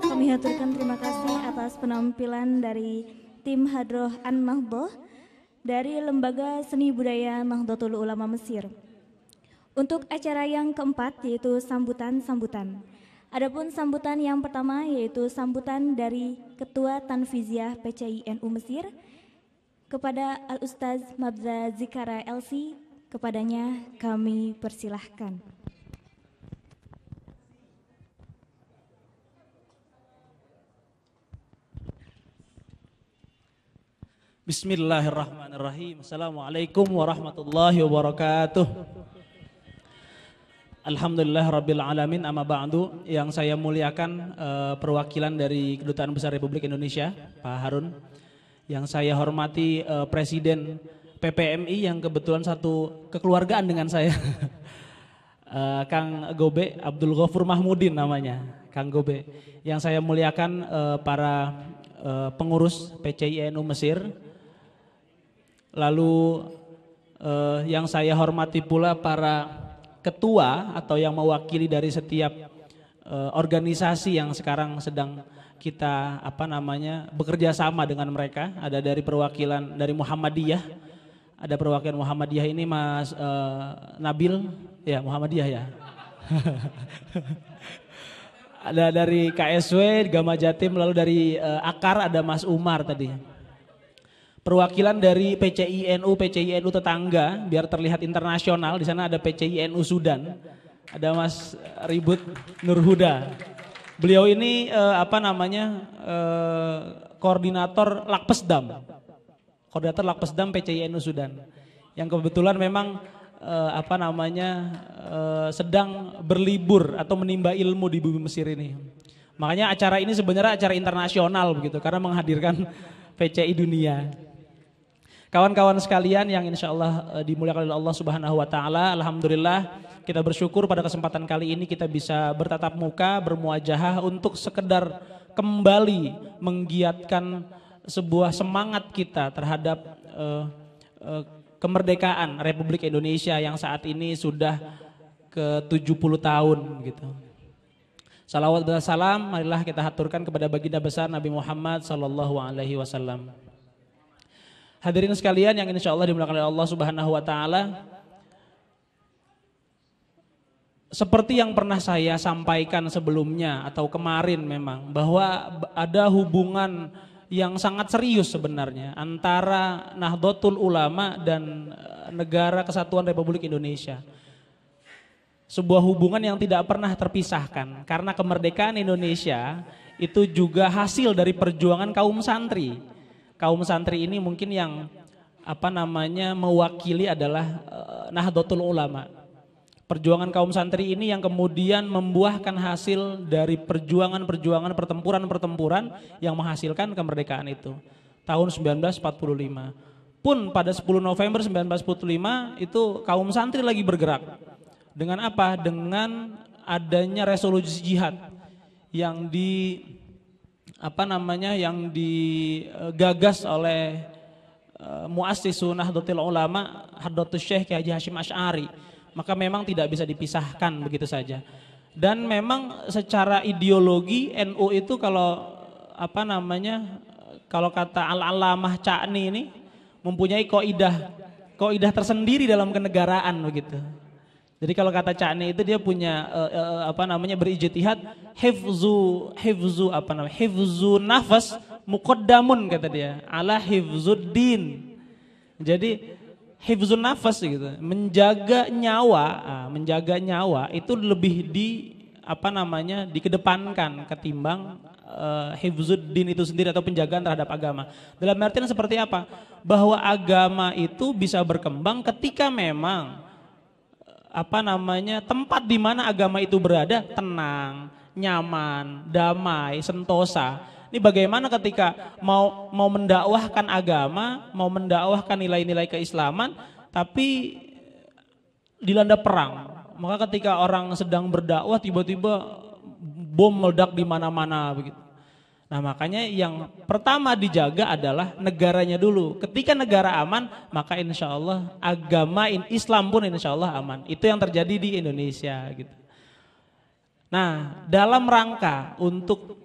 Kami haturkan terima kasih atas penampilan dari tim Hadroh An-Nahdhah dari Lembaga Seni Budaya Nahdlatul Ulama Mesir. Untuk acara yang keempat yaitu sambutan-sambutan. Adapun sambutan yang pertama yaitu sambutan dari Ketua Tanfiziah PCI NU Mesir kepada Al-Ustaz Mabza Zikara LC, kepadanya kami persilahkan. Bismillahirrahmanirrahim. Assalamualaikum warahmatullahi wabarakatuh. Alhamdulillah Rabbil Alamin, amma ba'du. Yang saya muliakan perwakilan dari Kedutaan Besar Republik Indonesia, Pak Harun. Yang saya hormati Presiden PPMI yang kebetulan satu kekeluargaan dengan saya. Kang Gobe, Abdul Ghafur Mahmudin namanya, Kang Gobe. Yang saya muliakan para pengurus PCI NU Mesir. Lalu yang saya hormati pula para ketua atau yang mewakili dari setiap organisasi yang sekarang sedang kita bekerja sama dengan mereka. Ada dari perwakilan dari Muhammadiyah, ada perwakilan Muhammadiyah ini Mas Nabil, ya Muhammadiyah ya. Ada dari KSW, Gama Jatim, lalu dari Akar ada Mas Umar tadi. Perwakilan dari PCI NU tetangga biar terlihat internasional. Di sana ada PCI NU Sudan, ada Mas Ribut Nurhuda. Beliau ini koordinator Lakpesdam PCI NU Sudan, yang kebetulan memang sedang berlibur atau menimba ilmu di bumi Mesir ini. Makanya acara ini sebenarnya acara internasional begitu, karena menghadirkan PCI dunia. Kawan-kawan sekalian yang insya Allah dimuliakan oleh Allah Subhanahu Wa Taala, alhamdulillah kita bersyukur pada kesempatan kali ini kita bisa bertatap muka, bermuajahah untuk sekedar kembali menggiatkan sebuah semangat kita terhadap kemerdekaan Republik Indonesia yang saat ini sudah ke 70 tahun gitu. Salawat dan salam marilah kita haturkan kepada baginda besar Nabi Muhammad sallallahu alaihi wasallam. Hadirin sekalian yang insya Allah dimuliakan oleh Allah Subhanahu Wa Taala, seperti yang pernah saya sampaikan sebelumnya atau kemarin memang, bahwa ada hubungan yang sangat serius sebenarnya antara Nahdlatul Ulama dan Negara Kesatuan Republik Indonesia. Sebuah hubungan yang tidak pernah terpisahkan, karena kemerdekaan Indonesia itu juga hasil dari perjuangan kaum santri. Kaum santri ini mungkin yang mewakili adalah Nahdlatul Ulama. Perjuangan kaum santri ini yang kemudian membuahkan hasil dari perjuangan-perjuangan, pertempuran-pertempuran yang menghasilkan kemerdekaan itu. Tahun 1945. Pun pada 10 November 1945 itu kaum santri lagi bergerak. Dengan apa? Dengan adanya resolusi jihad yang yang digagas oleh muassis Nahdlatul Ulama Hadratus Syekh Haji Hasyim Asy'ari. Maka memang tidak bisa dipisahkan begitu saja. Dan memang secara ideologi NU itu kalau kata Al-Alamah Ca'ni ini mempunyai kaidah tersendiri dalam kenegaraan begitu. Jadi kalau kata Ca'ni itu dia punya berijtihad hifzu nafas muqaddamun kata dia ala hifzuddin. Jadi hifzun nafas gitu, menjaga nyawa itu lebih dikedepankan ketimbang hifzuddin itu sendiri atau penjagaan terhadap agama. Dalam artian seperti apa? Bahwa agama itu bisa berkembang ketika memang tempat di mana agama itu berada tenang, nyaman, damai, sentosa. Ini bagaimana ketika mau mendakwahkan agama, mau mendakwahkan nilai-nilai keislaman, tapi dilanda perang. Maka ketika orang sedang berdakwah tiba-tiba bom meledak di mana-mana begitu. Nah makanya yang pertama dijaga adalah negaranya dulu. Ketika negara aman, maka insya Allah agama Islam pun insya Allah aman. Itu yang terjadi di Indonesia gitu. Nah dalam rangka untuk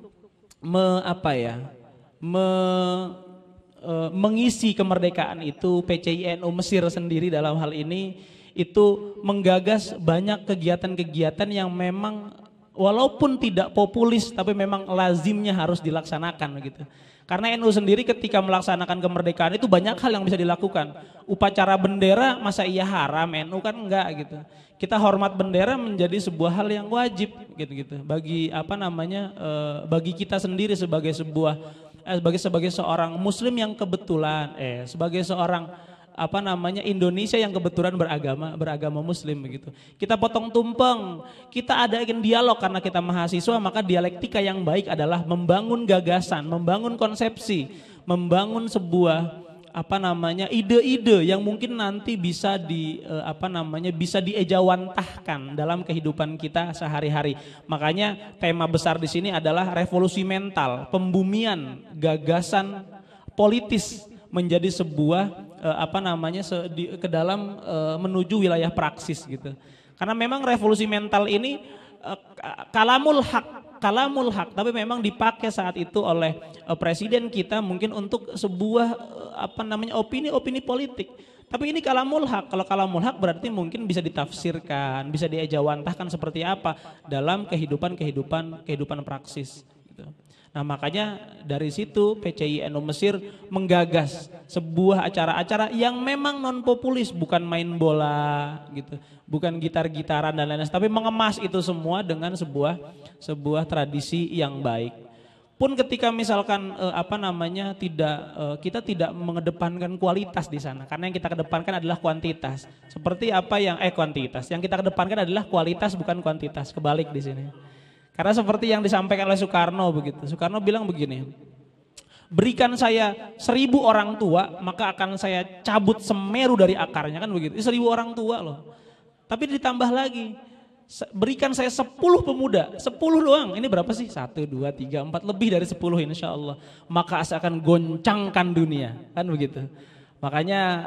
mengisi kemerdekaan itu, PCI NU Mesir sendiri dalam hal ini itu menggagas banyak kegiatan-kegiatan yang memang walaupun tidak populis tapi memang lazimnya harus dilaksanakan gitu. Karena NU sendiri ketika melaksanakan kemerdekaan itu banyak hal yang bisa dilakukan. Upacara bendera masa iya haram, NU kan enggak gitu. Kita hormat bendera menjadi sebuah hal yang wajib gitu-gitu. Bagi bagi kita sendiri sebagai sebagai seorang muslim yang kebetulan sebagai seorang Indonesia yang kebetulan beragama muslim begitu. Kita potong tumpeng, kita adakan dialog karena kita mahasiswa, maka dialektika yang baik adalah membangun gagasan, membangun konsepsi, membangun sebuah ide-ide yang mungkin nanti bisa bisa diejawantahkan dalam kehidupan kita sehari-hari. Makanya tema besar di sini adalah revolusi mental, pembumian gagasan politis menjadi sebuah ke dalam menuju wilayah praksis gitu. Karena memang revolusi mental ini kalamul hak, tapi memang dipakai saat itu oleh presiden kita mungkin untuk sebuah opini politik. Tapi ini kalamul hak. Kalau kalamul hak berarti mungkin bisa ditafsirkan, bisa diejawantahkan seperti apa dalam kehidupan praksis gitu. Nah makanya dari situ PCI NU Mesir menggagas sebuah acara-acara yang memang non populis, bukan main bola gitu, bukan gitar-gitaran dan lain-lain, tapi mengemas itu semua dengan sebuah tradisi yang baik. Pun ketika misalkan kita tidak mengedepankan kualitas di sana, karena yang kita kedepankan adalah kuantitas. Seperti kuantitas, yang kita kedepankan adalah kualitas bukan kuantitas, kebalik di sini. Karena seperti yang disampaikan oleh Soekarno begitu. Soekarno bilang begini, berikan saya 1000 orang tua, maka akan saya cabut Semeru dari akarnya, kan begitu. 1000 orang tua loh. Tapi ditambah lagi, berikan saya 10 pemuda, 10 doang. Ini berapa sih? 1, 2, 3, 4, lebih dari 10 insya Allah. Maka saya akan goncangkan dunia, kan begitu. Makanya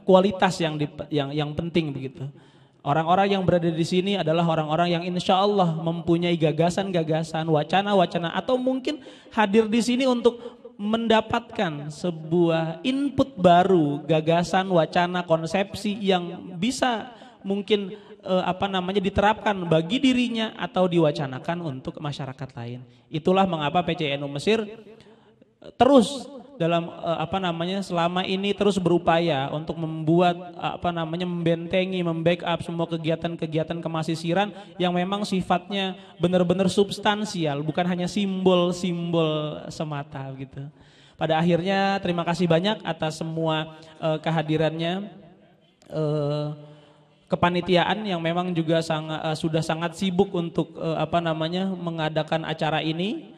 kualitas yang penting begitu. Orang-orang yang berada di sini adalah orang-orang yang insya Allah mempunyai gagasan-gagasan, wacana-wacana, atau mungkin hadir di sini untuk mendapatkan sebuah input baru, gagasan, wacana, konsepsi yang bisa mungkin diterapkan bagi dirinya atau diwacanakan untuk masyarakat lain. Itulah mengapa PCI NU Mesir terus dalam selama ini terus berupaya untuk membuat membentengi, membackup semua kegiatan-kegiatan kemasisiran yang memang sifatnya benar-benar substansial, bukan hanya simbol-simbol semata gitu. Pada akhirnya terima kasih banyak atas semua kehadirannya, kepanitiaan yang memang juga sudah sangat sibuk untuk mengadakan acara ini.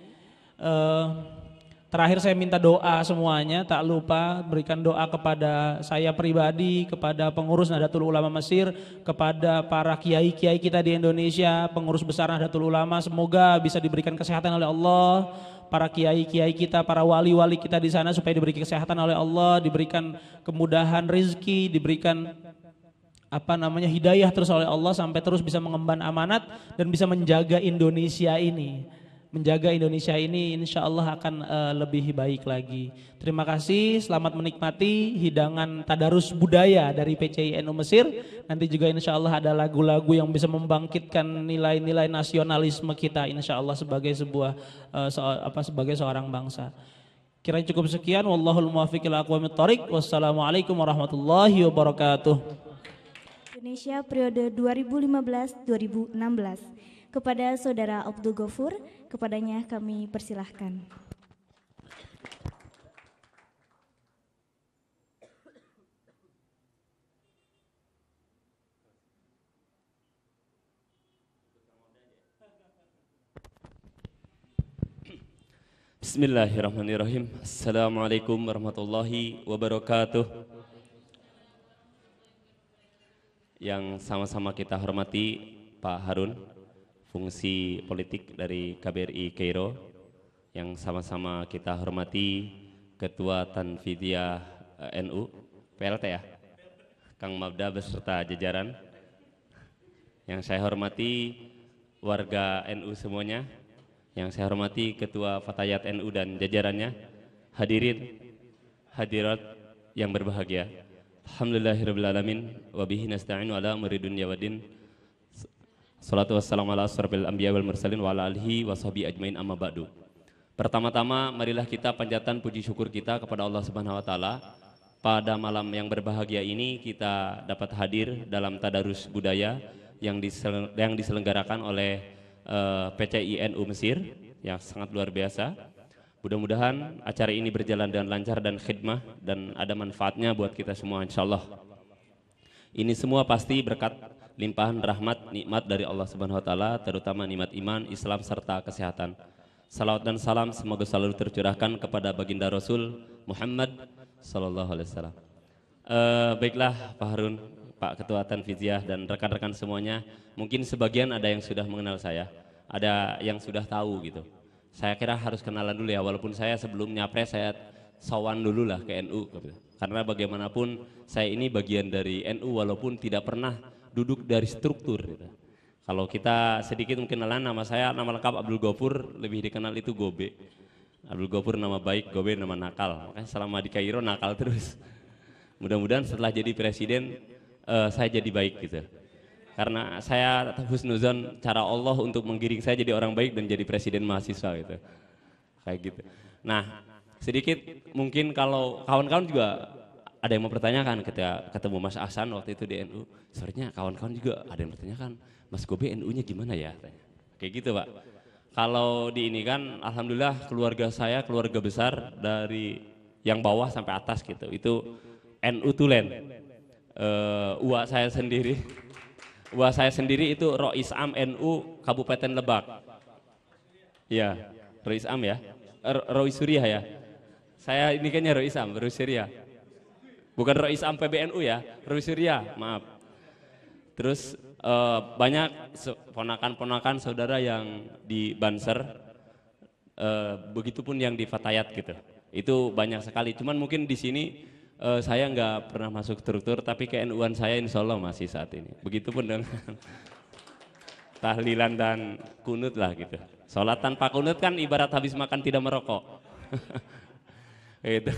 Terakhir saya minta doa semuanya, tak lupa berikan doa kepada saya pribadi, kepada pengurus Nahdlatul Ulama Mesir, kepada para kiai-kiai kita di Indonesia, pengurus besar Nahdlatul Ulama, semoga bisa diberikan kesehatan oleh Allah. Para kiai-kiai kita, para wali-wali kita di sana supaya diberi kesehatan oleh Allah, diberikan kemudahan rezeki, diberikan hidayah terus oleh Allah sampai terus bisa mengemban amanat dan bisa menjaga Indonesia ini. Menjaga Indonesia ini insya Allah akan lebih baik lagi. Terima kasih, selamat menikmati hidangan tadarus budaya dari PCI NU Mesir. Nanti juga insya Allah ada lagu-lagu yang bisa membangkitkan nilai-nilai nasionalisme kita insya Allah sebagai sebagai seorang bangsa. Kira cukup sekian. Wallahul muwaffiq ila aqwamit thoriq. Wassalamualaikum warahmatullahi wabarakatuh. Indonesia periode 2015-2016. Kepada Saudara Abdul Ghafur, kepadanya kami persilahkan. Bismillahirrahmanirrahim. Assalamualaikum warahmatullahi wabarakatuh. Yang sama-sama kita hormati Pak Harun, fungsi politik dari KBRI Kairo, yang sama-sama kita hormati Ketua Tanfidiyah NU, PLT ya, Kang Mabda beserta jajaran. Yang saya hormati warga NU semuanya, yang saya hormati Ketua Fatayat NU dan jajarannya, hadirin, hadirat yang berbahagia. Alhamdulillahirrabbilalamin, wabihi nasta'inu ala umuri dunya waddin. Salatu wassalamu ala asrafil anbiya wal mursalin wa ala alihi wa sahbihi ajmain, amma ba'du. Pertama-tama marilah kita panjatkan puji syukur kita kepada Allah Subhanahu wa taala. Pada malam yang berbahagia ini kita dapat hadir dalam tadarus budaya yang diselenggarakan oleh PCI NU Mesir yang sangat luar biasa. Mudah-mudahan acara ini berjalan dengan lancar dan khidmah dan ada manfaatnya buat kita semua insyaallah. Ini semua pasti berkat limpahan rahmat nikmat dari Allah Subhanahu wa taala, terutama nikmat iman, Islam serta kesehatan. Salawat dan salam semoga selalu tercurahkan kepada baginda Rasul Muhammad sallallahu alaihi wasallam. Baiklah Pak Harun, Pak Ketua Tanfidiyah dan rekan-rekan semuanya, mungkin sebagian ada yang sudah mengenal saya, ada yang sudah tahu gitu. Saya kira harus kenalan dulu ya, walaupun saya sebelum nyapres saya sowan dulu lah ke NU gitu. Karena bagaimanapun saya ini bagian dari NU walaupun tidak pernah duduk dari struktur gitu. Kalau kita sedikit mungkin kenalan, nama saya nama lengkap Abdul Ghafur, lebih dikenal itu Gobe. Abdul Ghafur nama baik, Gobe nama nakal. Makanya selama di Kairo nakal terus. Mudah-mudahan setelah jadi presiden saya jadi baik gitu. Karena saya husnuzon cara Allah untuk menggiring saya jadi orang baik dan jadi presiden mahasiswa gitu. Kayak gitu. Nah, sedikit mungkin kalau kawan-kawan juga ada yang mempertanyakan ketika ketemu Mas Ahsan waktu itu di NU. Sebenarnya kawan-kawan juga ada yang mempertanyakan, Mas Gobe NU-nya gimana ya? Kayak gitu Pak. Kalau di ini kan alhamdulillah keluarga saya keluarga besar dari yang bawah sampai atas gitu. Itu NU Tulen. Uwa saya sendiri itu Rois Am NU Kabupaten Lebak. Ya, Rois Am ya. Rois Suriah ya. Saya ini kayaknya Rois Am, Rois Suriah. Bukan Rois Am PBNU ya, Rois Suriah, maaf. Terus banyak ponakan-ponakan saudara yang di Banser, begitupun yang di Fatayat gitu. Itu banyak sekali. Cuman mungkin di sini saya nggak pernah masuk struktur, tapi ke NU-an saya insya Allah masih saat ini. Begitupun dengan tahlilan dan kunut lah gitu. Sholat tanpa kunut kan ibarat habis makan tidak merokok. Gitu.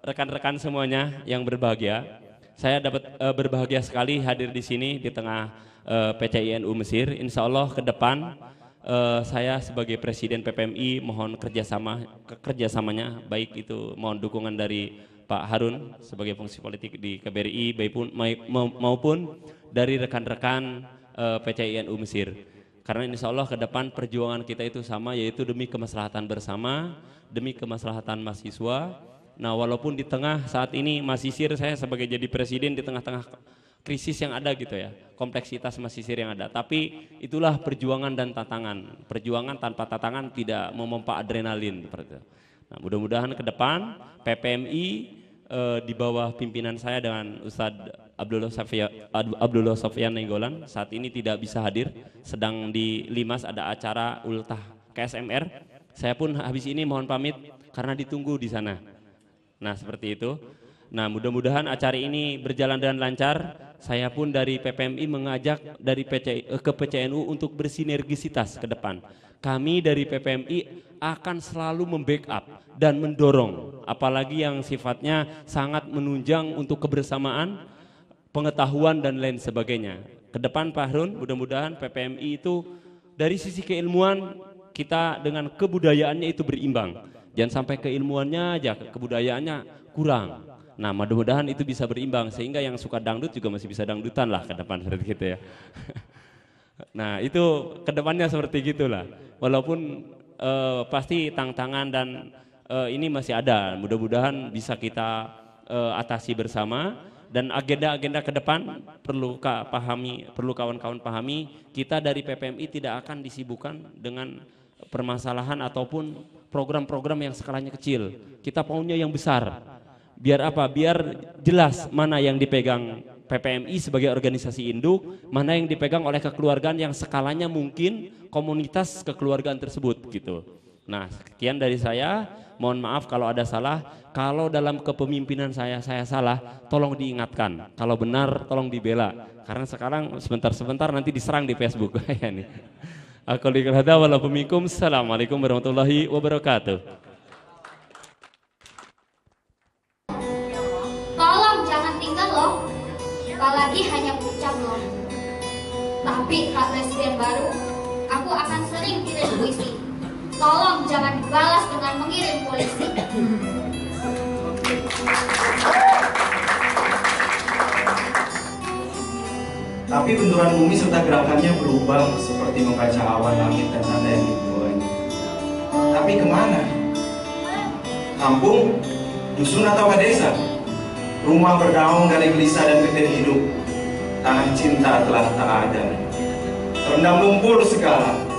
Rekan-rekan semuanya yang berbahagia, saya dapat berbahagia sekali hadir di sini di tengah PCI NU Mesir. Insya Allah ke depan saya sebagai Presiden PPMI mohon kerjasamanya, baik itu mohon dukungan dari Pak Harun sebagai fungsi politik di KBRI maupun dari rekan-rekan PCI NU Mesir. Karena insya Allah ke depan perjuangan kita itu sama, yaitu demi kemaslahatan bersama, demi kemaslahatan mahasiswa. Nah walaupun di tengah saat ini Masisir saya sebagai jadi presiden di tengah-tengah krisis yang ada gitu ya, kompleksitas Masisir yang ada, tapi itulah perjuangan dan tantangan. Perjuangan tanpa tantangan tidak memompa adrenalin seperti itu. Nah mudah-mudahan ke depan PPMI di bawah pimpinan saya dengan Ustadz Abdullah Sofyan Nenggolan saat ini tidak bisa hadir, sedang di Limas ada acara ultah KSMR. Saya pun habis ini mohon pamit karena ditunggu di sana. Nah seperti itu. Nah mudah-mudahan acara ini berjalan dengan lancar. Saya pun dari PPMI mengajak dari ke PCNU untuk bersinergisitas ke depan. Kami dari PPMI akan selalu membackup dan mendorong, apalagi yang sifatnya sangat menunjang untuk kebersamaan, pengetahuan dan lain sebagainya. Ke depan Pak Harun, mudah-mudahan PPMI itu dari sisi keilmuan kita dengan kebudayaannya itu berimbang. Jangan sampai keilmuannya aja, kebudayaannya kurang. Nah mudah-mudahan itu bisa berimbang sehingga yang suka dangdut juga masih bisa dangdutan lah ke depan seperti gitu ya. Nah itu ke depannya seperti gitulah. Walaupun pasti tantangan dan ini masih ada, mudah-mudahan bisa kita atasi bersama. Dan agenda-agenda ke depan perlu kawan-kawan pahami, kita dari PPMI tidak akan disibukkan dengan permasalahan ataupun program-program yang skalanya kecil. Kita maunya yang besar. Biar apa? Biar jelas mana yang dipegang PPMI sebagai organisasi induk, mana yang dipegang oleh kekeluargaan yang skalanya mungkin komunitas kekeluargaan tersebut gitu. Nah, sekian dari saya. Mohon maaf kalau ada salah. Kalau dalam kepemimpinan saya salah, tolong diingatkan. Kalau benar, tolong dibela. Karena sekarang sebentar-sebentar nanti diserang di Facebook. Ya nih. Aku dikata walaupunikum. Assalamualaikum warahmatullahi wabarakatuh. Tolong jangan tinggal loh. Apalagi hanya ucap loh. Tapi Pak Presiden baru, aku akan sering kirim puisi. Tolong jangan dibalas dengan mengirim polisi. Tapi benturan bumi serta gerakannya berubah seperti membaca awan langit dan tanda yang dibawanya. Tapi kemana? Kampung, dusun atau desa? Rumah bernaung dari gelisah dan getih hidup. Tanah cinta telah tak ada. Terendam lumpur segala.